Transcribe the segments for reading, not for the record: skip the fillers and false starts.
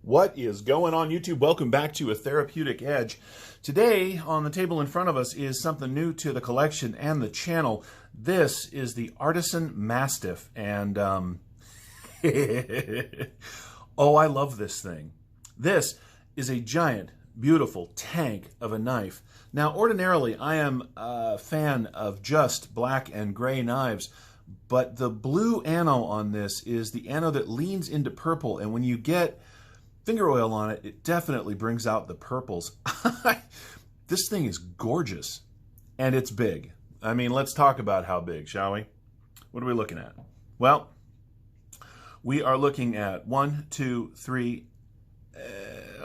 What is going on, YouTube? Welcome back to A Therapeutic Edge. Today, on the table in front of us is something new to the collection and the channel. This is the Artisan Mastiff, and oh, I love this thing. This is a giant, beautiful tank of a knife. Now, ordinarily, I am a fan of just black and gray knives, but the blue ano on this is the ano that leans into purple, and when you get finger oil on it, it definitely brings out the purples. This thing is gorgeous, and it's big. I mean, let's talk about how big, shall we? What are we looking at? Well, we are looking at 1, 2, 3,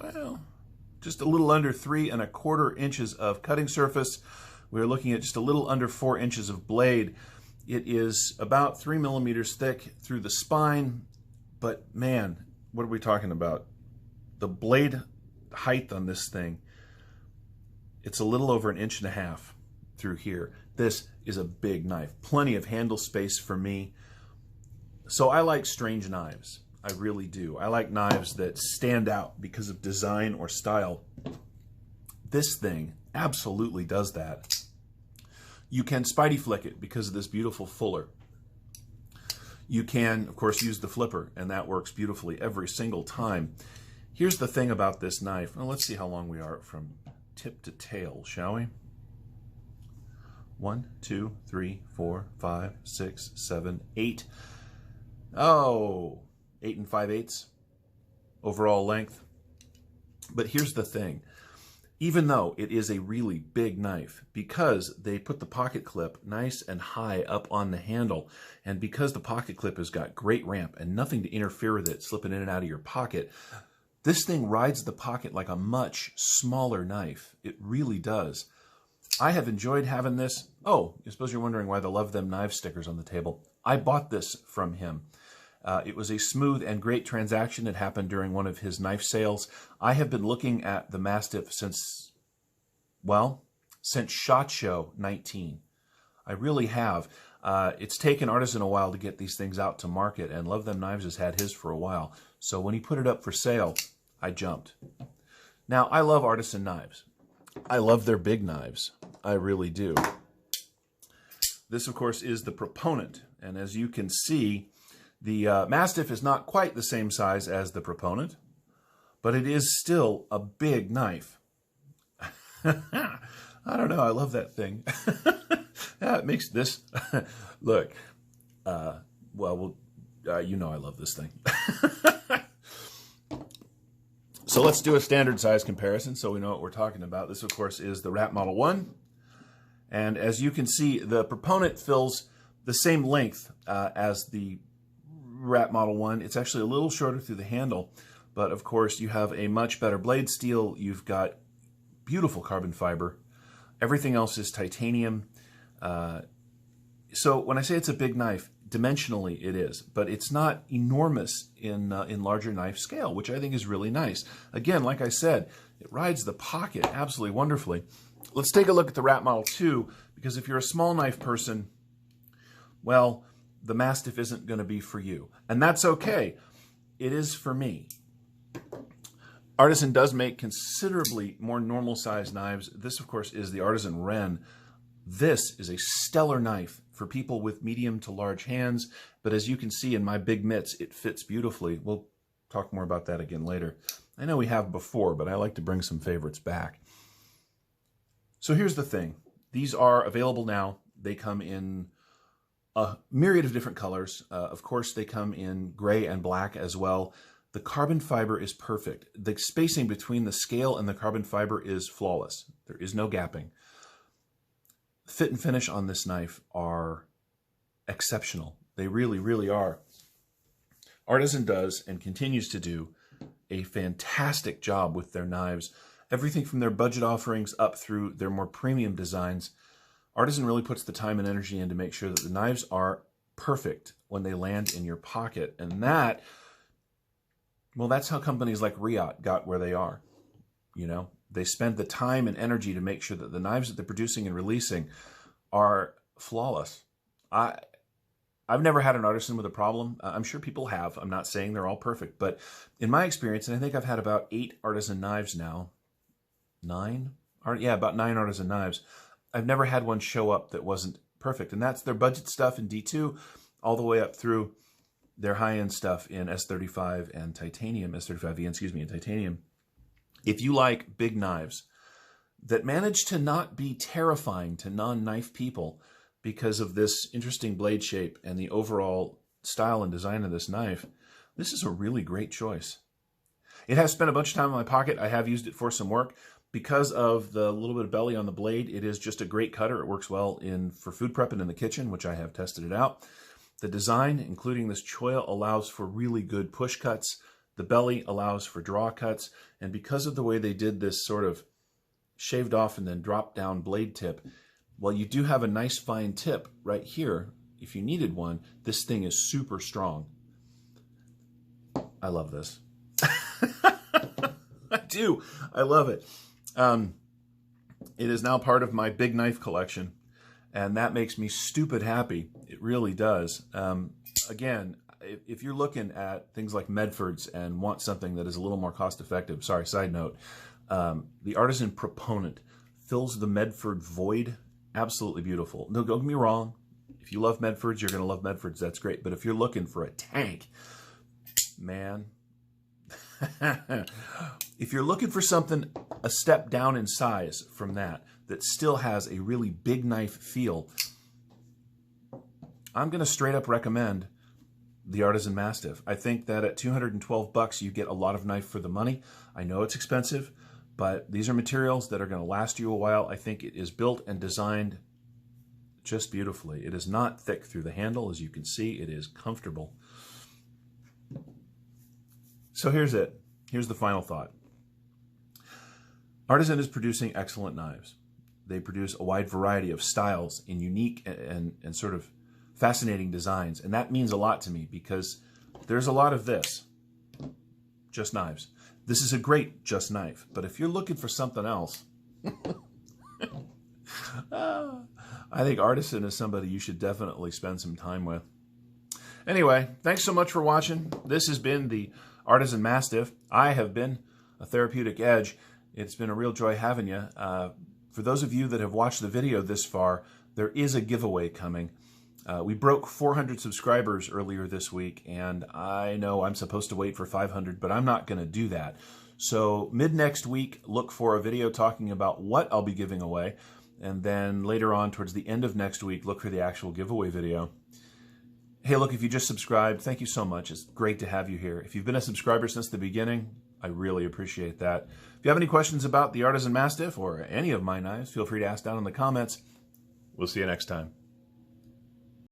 well, just a little under 3¼ inches of cutting surface. We're looking at just a little under 4 inches of blade. It is about 3 millimeters thick through the spine, but man, what are we talking about? The blade height on this thing, it's a little over 1.5 inches through here. This is a big knife. Plenty of handle space for me. So I like strange knives. I really do. I like knives that stand out because of design or style. This thing absolutely does that. You can spidey flick it because of this beautiful fuller. You can, of course, use the flipper, and that works beautifully every single time. Here's the thing about this knife. Well, let's see how long we are from tip to tail, shall we? 1, 2, 3, 4, 5, 6, 7, 8. Oh, 8 5/8 overall length. But here's the thing. Even though it is a really big knife, because they put the pocket clip nice and high up on the handle, and because the pocket clip has got great ramp and nothing to interfere with it slipping in and out of your pocket, this thing rides the pocket like a much smaller knife. It really does. I have enjoyed having this. Oh, I suppose you're wondering why the Love Them Knives stickers on the table. I bought this from him. It was a smooth and great transaction that happened during one of his knife sales. I have been looking at the Mastiff since SHOT Show 19. I really have. It's taken Artisan a while to get these things out to market, and Love Them Knives has had his for a while. So when he put it up for sale, I jumped. Now, I love Artisan knives. I love their big knives. I really do. This, of course, is the Proponent. And as you can see, the Mastiff is not quite the same size as the Proponent, but it is still a big knife. I don't know. I love that thing. Yeah, it makes this... Look, you know I love this thing. So let's do a standard size comparison so we know what we're talking about. This, of course, is the Rat Model 1. And as you can see, the Proponent fills the same length as the Rat Model 1. It's actually a little shorter through the handle, but of course you have a much better blade steel. You've got beautiful carbon fiber. Everything else is titanium. So when I say it's a big knife, dimensionally it is, but it's not enormous in larger knife scale, which I think is really nice. Again, like I said, it rides the pocket absolutely wonderfully. Let's take a look at the Rat Model 2, because if you're a small knife person, well, the Mastiff isn't going to be for you. And that's okay. It is for me. Artisan does make considerably more normal-sized knives. This, of course, is the Artisan Wren. This is a stellar knife for people with medium to large hands, but as you can see in my big mitts, it fits beautifully. We'll talk more about that again later. I know we have before, but I like to bring some favorites back. So here's the thing. These are available now. They come in a myriad of different colors. Of course, they come in gray and black as well. The carbon fiber is perfect. The spacing between the scale and the carbon fiber is flawless. There is no gapping. Fit and finish on this knife are exceptional. They really, really are. Artisan does and continues to do a fantastic job with their knives. Everything from their budget offerings up through their more premium designs. Artisan really puts the time and energy in to make sure that the knives are perfect when they land in your pocket. And that, well, that's how companies like Riot got where they are. You know, they spend the time and energy to make sure that the knives that they're producing and releasing are flawless. I've never had an Artisan with a problem. I'm sure people have. I'm not saying they're all perfect, but in my experience, and I think I've had about 8 Artisan knives now, 9? Yeah, about 9 Artisan knives. I've never had one show up that wasn't perfect, and that's their budget stuff in D2 all the way up through their high-end stuff in S35 and titanium, S35V, excuse me, and titanium. If you like big knives that manage to not be terrifying to non-knife people because of this interesting blade shape and the overall style and design of this knife, this is a really great choice. It has spent a bunch of time in my pocket. I have used it for some work. Because of the little bit of belly on the blade, it is just a great cutter. It works well for food prep and in the kitchen, which I have tested it out. The design, including this choil, allows for really good push cuts. The belly allows for draw cuts. And because of the way they did this sort of shaved off and then dropped down blade tip, while you do have a nice fine tip right here, if you needed one, this thing is super strong. I love this. I do. I love it. It is now part of my big knife collection, and that makes me stupid happy. It really does. Again, if you're looking at things like Medfords and want something that is a little more cost-effective, sorry, side note, the Artisan Proponent fills the Medford void. Absolutely beautiful. No, don't get me wrong. If you love Medfords, you're going to love Medfords. That's great. But if you're looking for a tank, man, if you're looking for something a step down in size from that still has a really big knife feel, I'm going to straight up recommend the Artisan Mastiff. I think that at $212 you get a lot of knife for the money. I know it's expensive, but these are materials that are going to last you a while. I think it is built and designed just beautifully. It is not thick through the handle, as you can see. It is comfortable. So here's it. Here's the final thought. Artisan is producing excellent knives. They produce a wide variety of styles in unique and sort of fascinating designs. And that means a lot to me because there's a lot of this. Just knives. This is a great just knife. But if you're looking for something else, I think Artisan is somebody you should definitely spend some time with. Anyway, thanks so much for watching. This has been the Artisan Mastiff. I have been a Therapeutic Edge. It's been a real joy having you. For those of you that have watched the video this far, there is a giveaway coming. We broke 400 subscribers earlier this week, and I know I'm supposed to wait for 500, but I'm not going to do that. So mid-next week, look for a video talking about what I'll be giving away, and then later on, towards the end of next week, look for the actual giveaway video. Hey, look, if you just subscribed, thank you so much. It's great to have you here. If you've been a subscriber since the beginning, I really appreciate that. If you have any questions about the Artisan Mastiff or any of my knives, feel free to ask down in the comments. We'll see you next time.